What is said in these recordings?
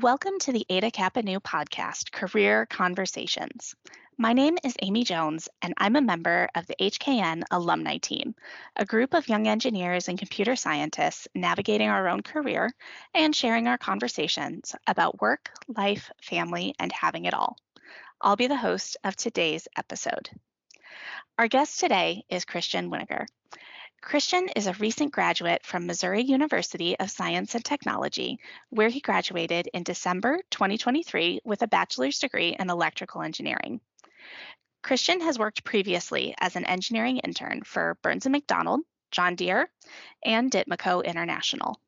Welcome to the Eta Kappa Nu podcast, Career Conversations. My name is Amy Jones, and I'm a member of the HKN alumni team, a group of young engineers and computer scientists navigating our own career and sharing our conversations about work, life, family, and having it all. I'll be the host of today's episode. Our guest today is Christian Winingar. Christian is a recent graduate from Missouri University of Science and Technology, where he graduated in December 2023 with a bachelor's degree in electrical engineering. Christian has worked previously as an engineering intern for Burns and McDonnell, John Deere, and DIT-MCO International.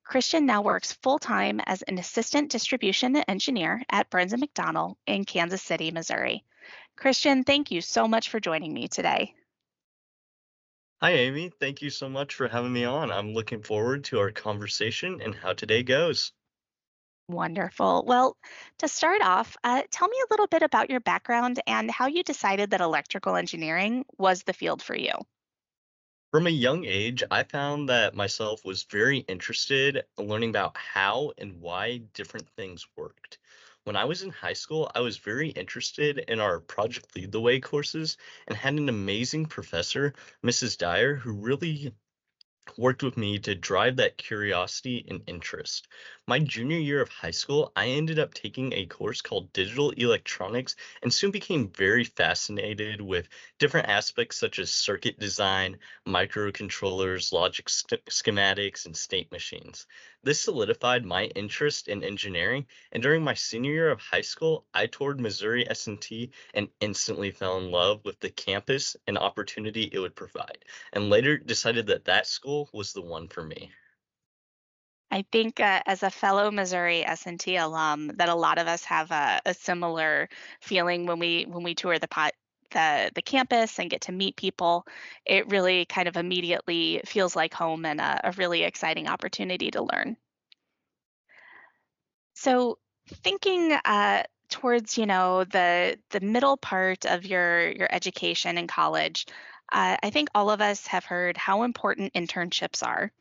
Christian now works full-time as an assistant distribution engineer at Burns and McDonnell in Kansas City, Missouri. Christian, thank you so much for joining me today. Hi, Amy. Thank you so much for having me on. I'm looking forward to our conversation and how today goes. Wonderful. Well, to start off, tell me a little bit about your background and how you decided that electrical engineering was the field for you. From a young age, I found that myself was very interested in learning about how and why different things worked. When I was in high school, I was very interested in our Project Lead the Way courses and had an amazing professor, Mrs. Dyer, who really worked with me to drive that curiosity and interest. My junior year of high school, I ended up taking a course called Digital Electronics and soon became very fascinated with different aspects such as circuit design, microcontrollers, logic schematics, and state machines. This solidified my interest in engineering, and during my senior year of high school, I toured Missouri S&T and instantly fell in love with the campus and opportunity it would provide, and later decided that that school was the one for me. I think as a fellow Missouri S&T alum, that a lot of us have a similar feeling when we tour the campus and get to meet people. It really kind of immediately feels like home and a really exciting opportunity to learn. So thinking towards the middle part of your education in college, I think all of us have heard how important internships are.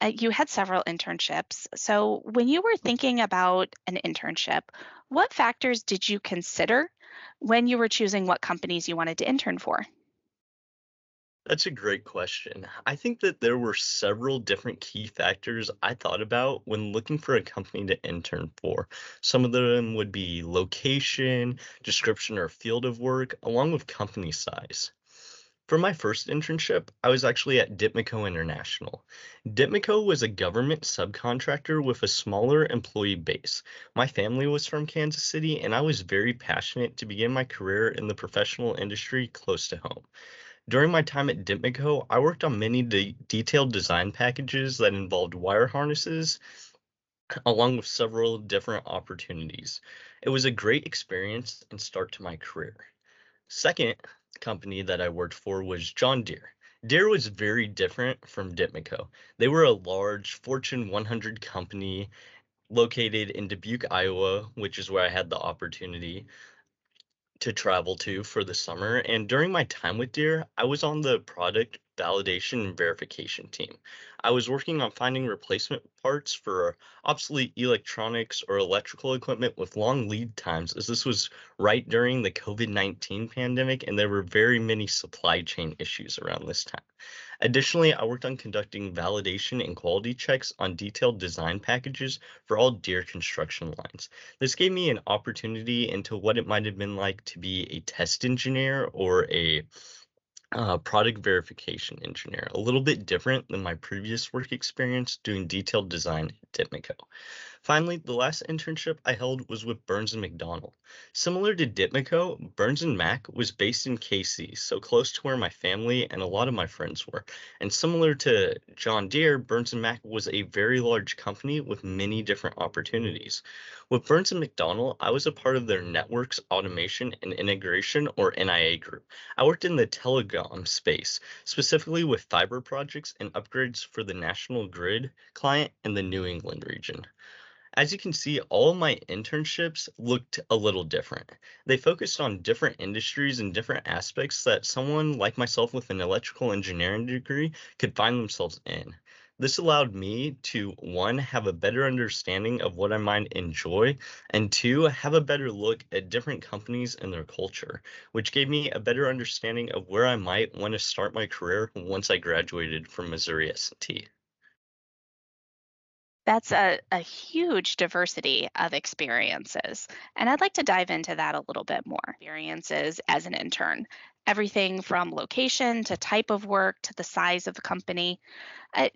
You had several internships. So when you were thinking about an internship, what factors did you consider when you were choosing what companies you wanted to intern for? That's a great question. I think that there were several different key factors I thought about when looking for a company to intern for. Some of them would be location, description or field of work, along with company size. For my first internship, I was actually at DIT-MCO International. DIT-MCO was a government subcontractor with a smaller employee base. My family was from Kansas City, and I was very passionate to begin my career in the professional industry close to home. During my time at DIT-MCO, I worked on many detailed design packages that involved wire harnesses, along with several different opportunities. It was a great experience and start to my career. Second company that I worked for was John Deere. Deere was very different from DIT-MCO. They were a large Fortune 100 company located in Dubuque, Iowa, which is where I had the opportunity to travel to for the summer. And during my time with Deere, I was on the product validation and verification team. I was working on finding replacement parts for obsolete electronics or electrical equipment with long lead times, as this was right during the COVID-19 pandemic, and there were very many supply chain issues around this time. Additionally, I worked on conducting validation and quality checks on detailed design packages for all Deere construction lines. This gave me an opportunity into what it might have been like to be a test engineer or a product verification engineer, a little bit different than my previous work experience doing detailed design at DIT-MCO. Finally, the last internship I held was with Burns and McDonnell. Similar to DIT-MCO, Burns and Mac was based in KC, so close to where my family and a lot of my friends were. And similar to John Deere, Burns and Mac was a very large company with many different opportunities. With Burns and McDonnell, I was a part of their networks automation and integration or NIA group. I worked in the telecom space, specifically with fiber projects and upgrades for the National Grid client in the New England region. As you can see, all of my internships looked a little different. They focused on different industries and different aspects that someone like myself with an electrical engineering degree could find themselves in. This allowed me to, one, have a better understanding of what I might enjoy, and two, have a better look at different companies and their culture, which gave me a better understanding of where I might want to start my career once I graduated from Missouri S&T. That's a huge diversity of experiences. And I'd like to dive into that a little bit more. Experiences as an intern, everything from location to type of work to the size of the company.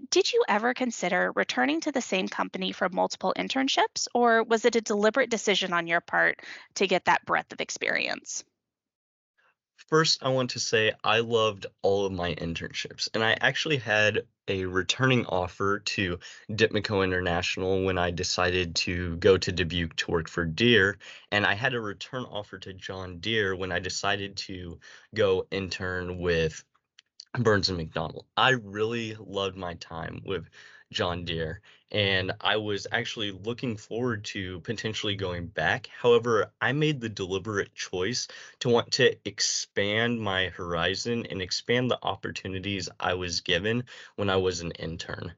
Did you ever consider returning to the same company for multiple internships, or was it a deliberate decision on your part to get that breadth of experience? First, I want to say I loved all of my internships, and I actually had a returning offer to DIT-MCO International when I decided to go to Dubuque to work for Deere, and I had a return offer to John Deere when I decided to go intern with Burns and McDonnell. I really loved my time with John Deere, and I was actually looking forward to potentially going back. However, I made the deliberate choice to want to expand my horizon and expand the opportunities I was given when I was an intern.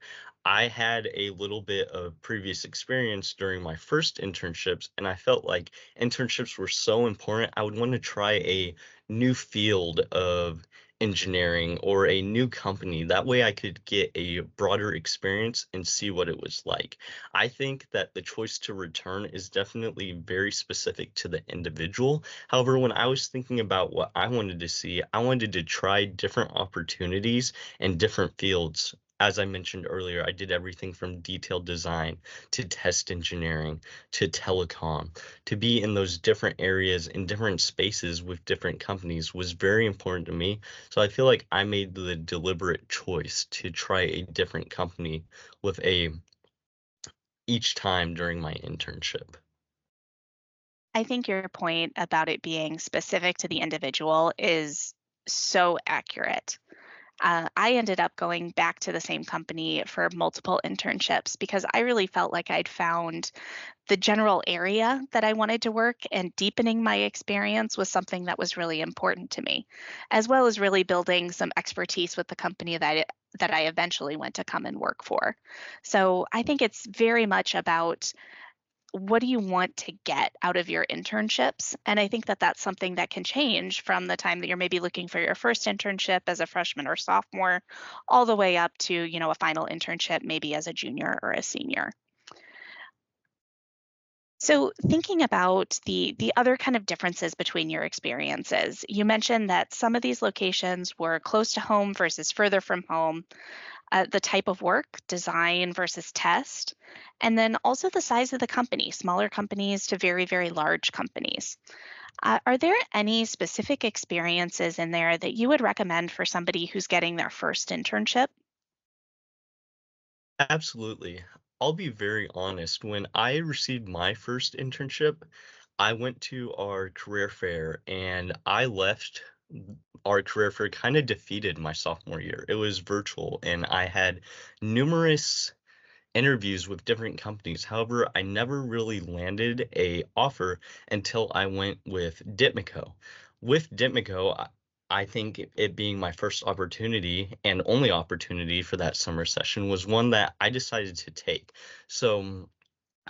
I had a little bit of previous experience during my first internships, and I felt like internships were so important. I would want to try a new field of engineering or a new company. That way I could get a broader experience and see what it was like. I think that the choice to return is definitely very specific to the individual. However, when I was thinking about what I wanted to see, I wanted to try different opportunities and different fields. As I mentioned earlier, I did everything from detailed design to test engineering to telecom. To be in those different areas in different spaces with different companies was very important to me, so I feel like I made the deliberate choice to try a different company with a each time during my internship. I think your point about it being specific to the individual is so accurate. I ended up going back to the same company for multiple internships because I really felt like I'd found the general area that I wanted to work, and deepening my experience was something that was really important to me, as well as really building some expertise with the company that I eventually went to come and work for. So I think it's very much about what do you want to get out of your internships? And I think that that's something that can change from the time that you're maybe looking for your first internship as a freshman or sophomore, all the way up to, a final internship maybe as a junior or a senior. So thinking about the other kind of differences between your experiences, you mentioned that some of these locations were close to home versus further from home, the type of work, design versus test, and then also the size of the company, smaller companies to very, very large companies. Are there any specific experiences in there that you would recommend for somebody who's getting their first internship? Absolutely. I'll be very honest. When I received my first internship, I went to our career fair and I left our career fair kind of defeated my sophomore year. It was virtual and I had numerous interviews with different companies. However, I never really landed a offer until I went with DIT-MCO. With DIT-MCO, I think it being my first opportunity and only opportunity for that summer session was one that I decided to take. So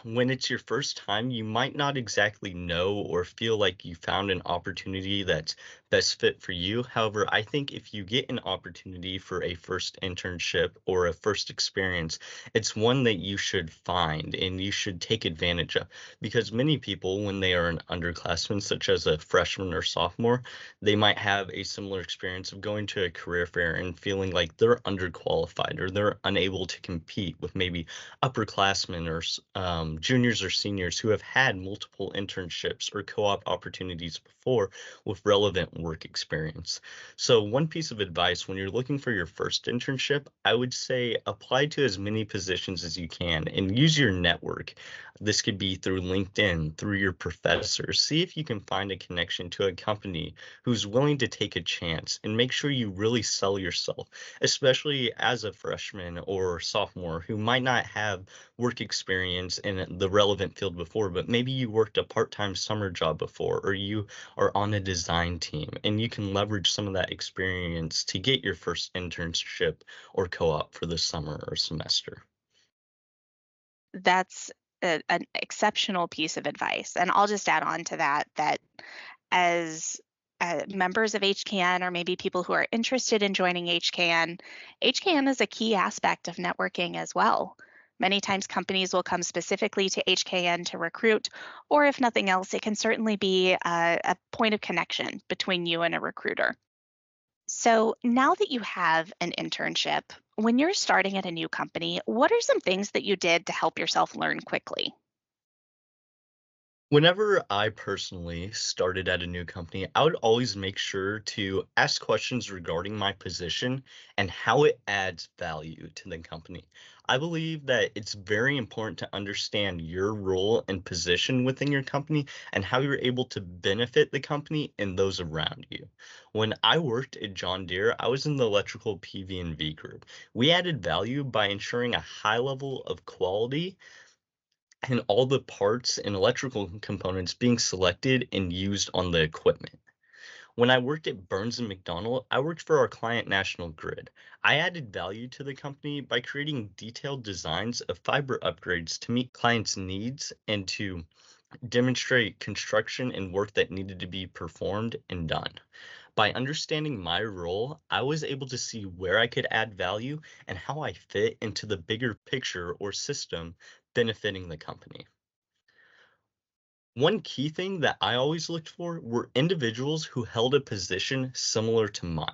when it's your first time, you might not exactly know or feel like you found an opportunity that's best fit for you. However, I think if you get an opportunity for a first internship or a first experience, it's one that you should find and you should take advantage of. Because many people, when they are an underclassman, such as a freshman or sophomore, they might have a similar experience of going to a career fair and feeling like they're underqualified or they're unable to compete with maybe upperclassmen or juniors or seniors who have had multiple internships or co-op opportunities before with relevant work experience. So one piece of advice when you're looking for your first internship, I would say apply to as many positions as you can and use your network. This could be through LinkedIn, through your professor. See if you can find a connection to a company who's willing to take a chance and make sure you really sell yourself, especially as a freshman or sophomore who might not have work experience in the relevant field before, but maybe you worked a part-time summer job before, or you are on a design team, and you can leverage some of that experience to get your first internship or co-op for the summer or semester. That's an exceptional piece of advice. And I'll just add on to that that as members of HKN or maybe people who are interested in joining HKN, HKN is a key aspect of networking as well. Many times companies will come specifically to HKN to recruit, or if nothing else, it can certainly be a point of connection between you and a recruiter. So now that you have an internship, when you're starting at a new company, what are some things that you did to help yourself learn quickly? Whenever I personally started at a new company, I would always make sure to ask questions regarding my position and how it adds value to the company. I believe that it's very important to understand your role and position within your company and how you're able to benefit the company and those around you. When I worked at John Deere, I was in the electrical PV&V group. We added value by ensuring a high level of quality and all the parts and electrical components being selected and used on the equipment. When I worked at Burns and McDonnell, I worked for our client National Grid. I added value to the company by creating detailed designs of fiber upgrades to meet clients' needs and to demonstrate construction and work that needed to be performed and done. By understanding my role, I was able to see where I could add value and how I fit into the bigger picture or system benefiting the company. One key thing that I always looked for were individuals who held a position similar to mine,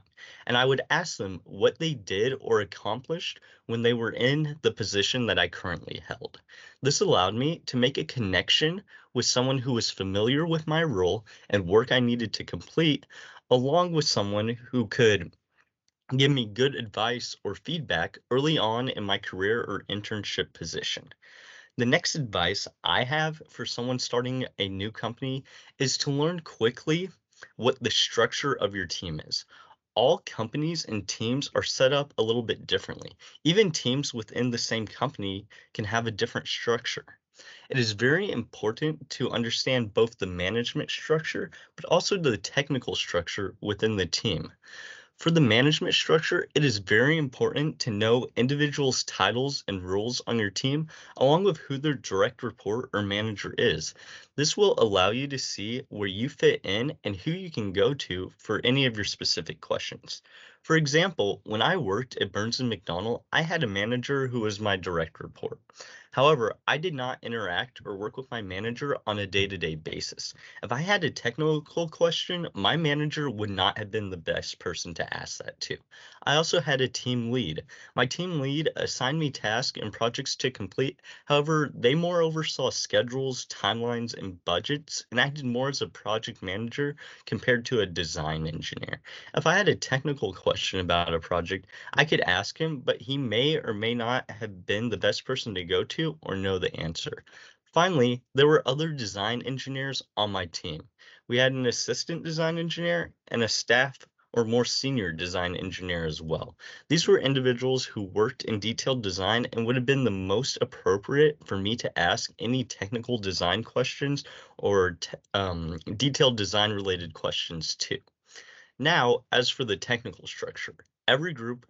and I would ask them what they did or accomplished when they were in the position that I currently held. This allowed me to make a connection with someone who was familiar with my role and work I needed to complete, along with someone who could give me good advice or feedback early on in my career or internship position. The next advice I have for someone starting a new company is to learn quickly what the structure of your team is. All companies and teams are set up a little bit differently. Even teams within the same company can have a different structure. It is very important to understand both the management structure, but also the technical structure within the team. For the management structure, it is very important to know individuals' titles and roles on your team, along with who their direct report or manager is. This will allow you to see where you fit in and who you can go to for any of your specific questions. For example, when I worked at Burns and McDonnell, I had a manager who was my direct report. However, I did not interact or work with my manager on a day-to-day basis. If I had a technical question, my manager would not have been the best person to ask that to. I also had a team lead. My team lead assigned me tasks and projects to complete. However, they more oversaw schedules, timelines, and budgets, and acted more as a project manager compared to a design engineer. If I had a technical question about a project, I could ask him, but he may or may not have been the best person to go to or know the answer. Finally, there were other design engineers on my team. We had an assistant design engineer and a staff or more senior design engineer as well. These were individuals who worked in detailed design and would have been the most appropriate for me to ask any technical design questions or detailed design related questions too. Now, as for the technical structure, every group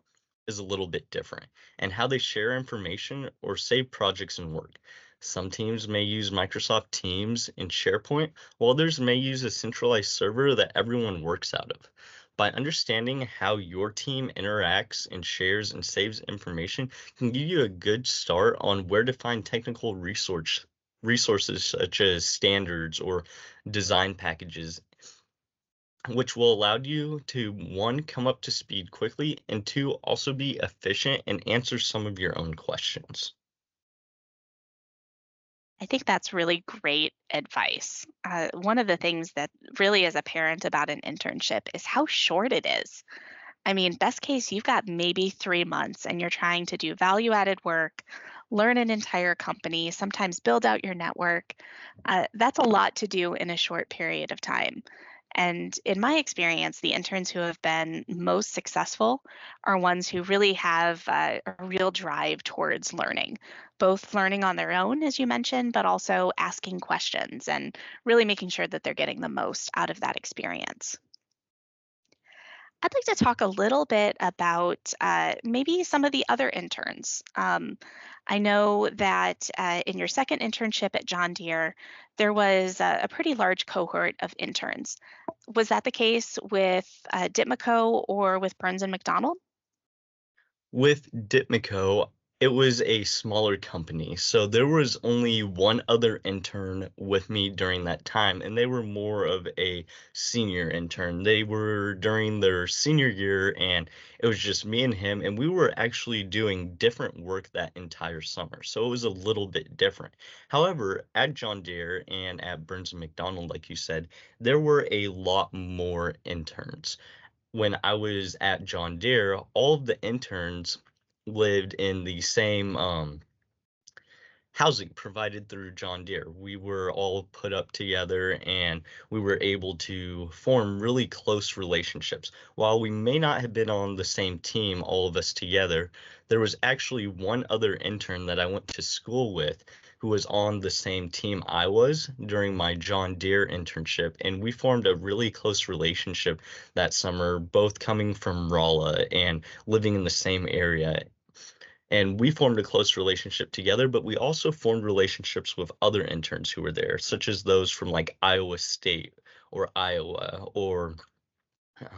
is a little bit different and how they share information or save projects and work. Some teams may use Microsoft Teams and SharePoint, while others may use a centralized server that everyone works out of. By understanding how your team interacts and shares and saves information can give you a good start on where to find technical resources such as standards or design packages, which will allow you to one, come up to speed quickly, and two, also be efficient and answer some of your own questions. I think that's really great advice. One of the things that really is apparent about an internship is how short it is. I mean, best case, you've got maybe 3 months and you're trying to do value added work, learn an entire company, sometimes build out your network. That's a lot to do in a short period of time. And in my experience, the interns who have been most successful are ones who really have a real drive towards learning, both learning on their own, as you mentioned, but also asking questions and really making sure that they're getting the most out of that experience. I'd like to talk a little bit about maybe some of the other interns. I know that in your second internship at John Deere, there was a pretty large cohort of interns. Was that the case with DIT-MCO or with Burns and McDonnell? With DIT-MCO, it was a smaller company, so there was only one other intern with me during that time, and they were more of a senior intern. They were during their senior year, and it was just me and him, and we were actually doing different work that entire summer, so it was a little bit different. However, at John Deere and at Burns and McDonnell, like you said, there were a lot more interns. When I was at John Deere, all of the interns lived in the same housing provided through John Deere. We were all put up together and we were able to form really close relationships. While we may not have been on the same team, all of us together, there was actually one other intern that I went to school with who was on the same team I was during my John Deere internship. And we formed a really close relationship that summer, both coming from Rolla and living in the same area, and we formed a close relationship together, but we also formed relationships with other interns who were there, such as those from like Iowa State or Iowa or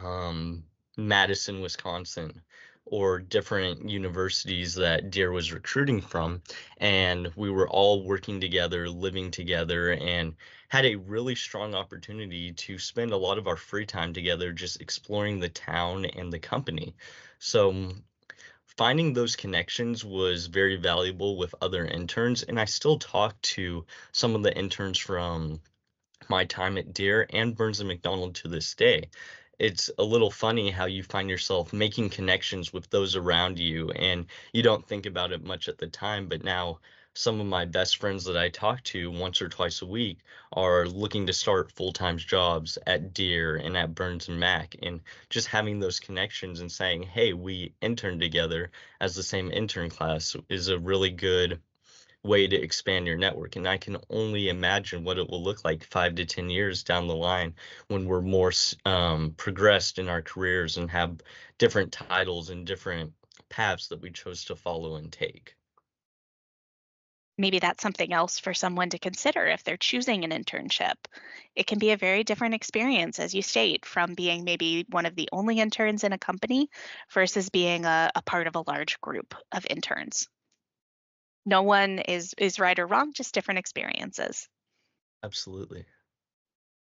um, Madison, Wisconsin, or different universities that Deere was recruiting from. And we were all working together, living together, and had a really strong opportunity to spend a lot of our free time together just exploring the town and the company. So finding those connections was very valuable with other interns, and I still talk to some of the interns from my time at Deere and Burns and McDonnell to this day. It's a little funny how you find yourself making connections with those around you, and you don't think about it much at the time, but now some of my best friends that I talk to once or twice a week are looking to start full-time jobs at Deere and at Burns and Mac, and just having those connections and saying, "Hey, we interned together as the same intern class," is a really good way to expand your network. And I can only imagine what it will look like 5 to 10 years down the line when we're more progressed in our careers and have different titles and different paths that we chose to follow and take. Maybe that's something else for someone to consider if they're choosing an internship. It can be a very different experience, as you state, from being maybe one of the only interns in a company versus being a part of a large group of interns. No one is right or wrong, just different experiences. Absolutely.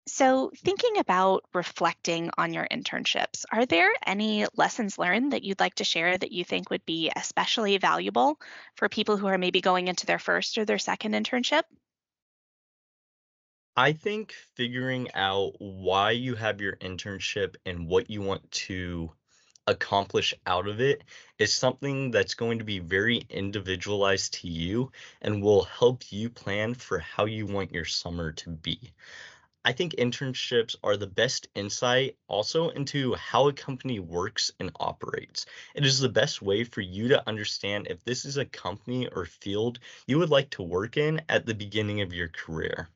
So, thinking about reflecting on your internships, are there any lessons learned that you'd like to share that you think would be especially valuable for people who are maybe going into their first or their second internship? I think figuring out why you have your internship and what you want to accomplish out of it is something that's going to be very individualized to you and will help you plan for how you want your summer to be. I think internships are the best insight also into how a company works and operates. It is the best way for you to understand if this is a company or field you would like to work in at the beginning of your career.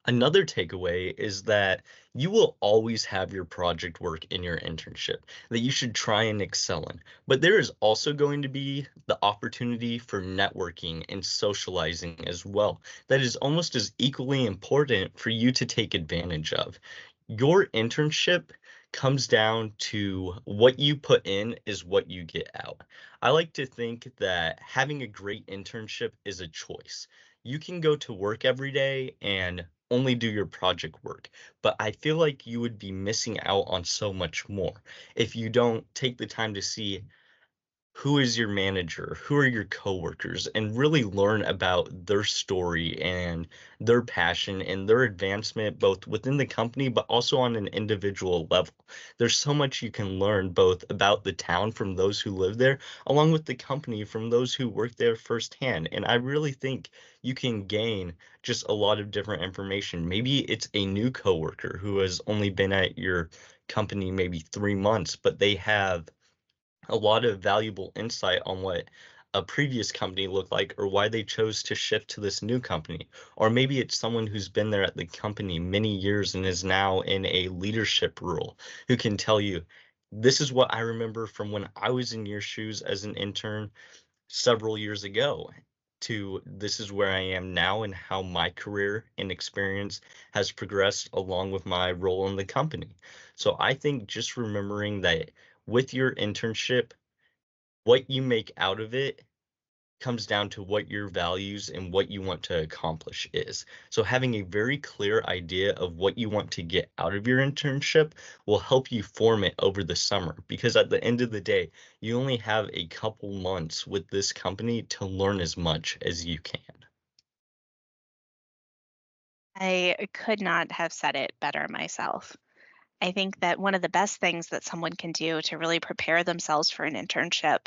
Another takeaway is that you will always have your project work in your internship that you should try and excel in. But there is also going to be the opportunity for networking and socializing as well. That is almost as equally important for you to take advantage of. Your internship comes down to what you put in is what you get out. I like to think that having a great internship is a choice. You can go to work every day and only do your project work, but I feel like you would be missing out on so much more if you don't take the time to see who is your manager, who are your coworkers, and really learn about their story and their passion and their advancement both within the company but also on an individual level. There's so much you can learn both about the town from those who live there, along with the company from those who work there firsthand. And I really think you can gain just a lot of different information. Maybe it's a new coworker who has only been at your company maybe 3 months, but they have a lot of valuable insight on what a previous company looked like or why they chose to shift to this new company. Or maybe it's someone who's been there at the company many years and is now in a leadership role who can tell you, this is what I remember from when I was in your shoes as an intern several years ago to this is where I am now and how my career and experience has progressed along with my role in the company. So I think just remembering that with your internship, what you make out of it comes down to what your values and what you want to accomplish is. So having a very clear idea of what you want to get out of your internship will help you form it over the summer because at the end of the day, you only have a couple months with this company to learn as much as you can. I could not have said it better myself. I think that one of the best things that someone can do to really prepare themselves for an internship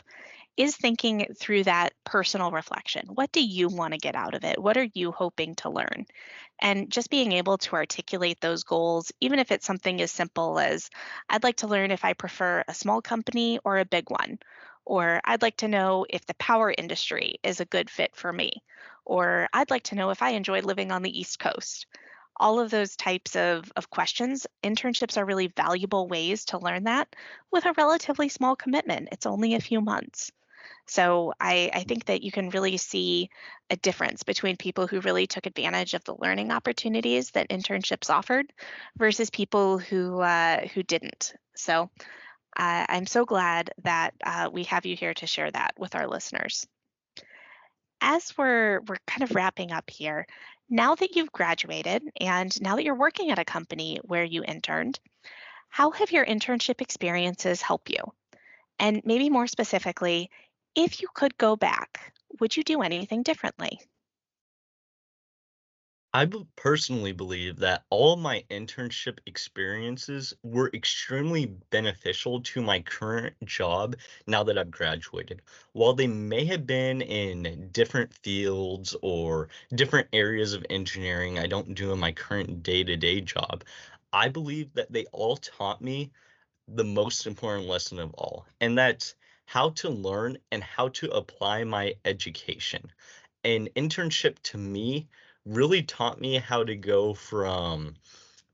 is thinking through that personal reflection. What do you want to get out of it? What are you hoping to learn? And just being able to articulate those goals, even if it's something as simple as I'd like to learn if I prefer a small company or a big one, or I'd like to know if the power industry is a good fit for me, or I'd like to know if I enjoy living on the East Coast. All of those types of questions, internships are really valuable ways to learn that with a relatively small commitment. It's only a few months. So I think that you can really see a difference between people who really took advantage of the learning opportunities that internships offered versus people who didn't. So I'm so glad that we have you here to share that with our listeners. As we're kind of wrapping up here, now that you've graduated and now that you're working at a company where you interned, how have your internship experiences helped you? And maybe more specifically, if you could go back, would you do anything differently? Personally believe that all of my internship experiences were extremely beneficial to my current job now that I've graduated. While they may have been in different fields or different areas of engineering I don't do in my current day-to-day job, I believe that they all taught me the most important lesson of all, and that's how to learn and how to apply my education. An internship to me really taught me how to go from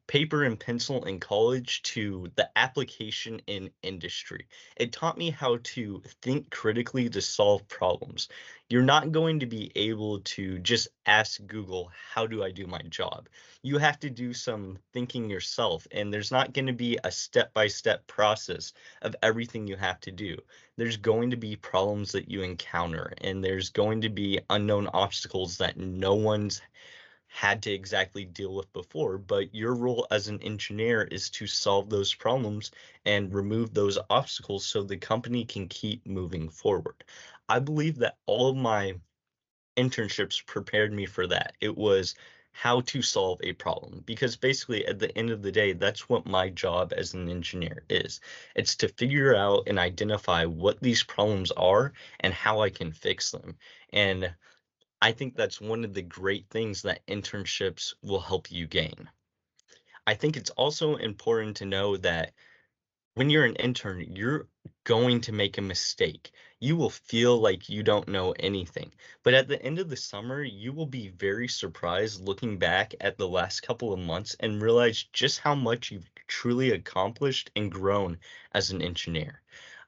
paper and pencil in college to the application in industry. It taught me how to think critically to solve problems. You're not going to be able to just ask Google, how do I do my job? You have to do some thinking yourself, and there's not going to be a step by step process of everything you have to do. There's going to be problems that you encounter, and there's going to be unknown obstacles that no one's had to exactly deal with before, but your role as an engineer is to solve those problems and remove those obstacles so the company can keep moving forward. I believe that all of my internships prepared me for that. It was how to solve a problem because basically at the end of the day that's what my job as an engineer is. It's to figure out and identify what these problems are and how I can fix them. And I think that's one of the great things that internships will help you gain. I think it's also important to know that when you're an intern, you're going to make a mistake. You will feel like you don't know anything. But at the end of the summer, you will be very surprised looking back at the last couple of months and realize just how much you've truly accomplished and grown as an engineer.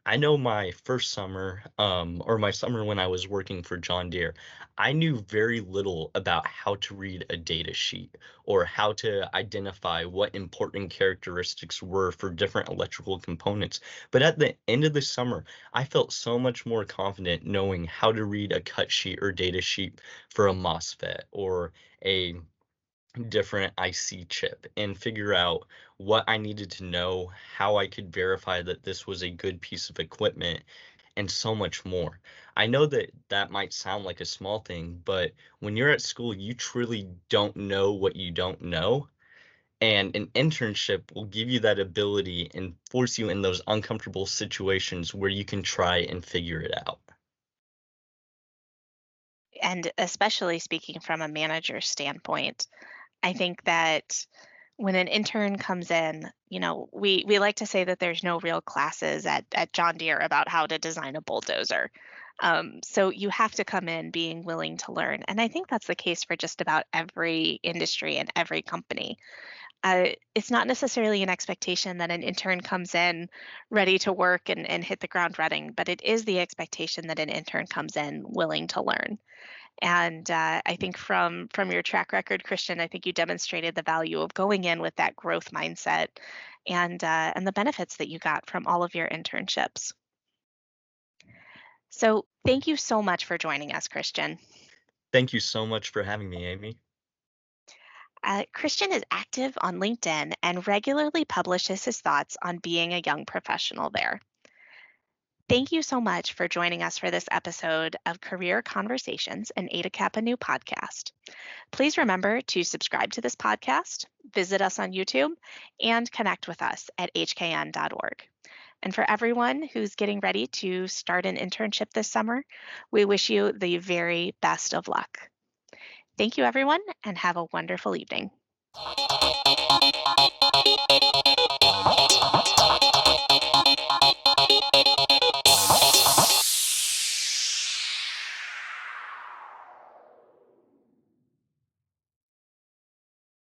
I know my first summer, or my summer when I was working for John Deere, I knew very little about how to read a data sheet or how to identify what important characteristics were for different electrical components. But at the end of the summer, I felt so much more confident knowing how to read a cut sheet or data sheet for a MOSFET or a different IC chip and figure out what I needed to know, how I could verify that this was a good piece of equipment, and so much more. I know that that might sound like a small thing, but when you're at school, you truly don't know what you don't know. And an internship will give you that ability and force you in those uncomfortable situations where you can try and figure it out. And especially speaking from a manager standpoint, I think that when an intern comes in, we like to say that there's no real classes at John Deere about how to design a bulldozer. So you have to come in being willing to learn. And I think that's the case for just about every industry and every company. It's not necessarily an expectation that an intern comes in ready to work and hit the ground running, but it is the expectation that an intern comes in willing to learn. And I think from your track record, Christian, I think you demonstrated the value of going in with that growth mindset and the benefits that you got from all of your internships. So thank you so much for joining us, Christian. Thank you so much for having me, Amy. Christian is active on LinkedIn and regularly publishes his thoughts on being a young professional there. Thank you so much for joining us for this episode of Career Conversations, an Ada Kappa New podcast. Please remember to subscribe to this podcast, visit us on YouTube, and connect with us at hkn.org. And for everyone who's getting ready to start an internship this summer, we wish you the very best of luck. Thank you, everyone, and have a wonderful evening.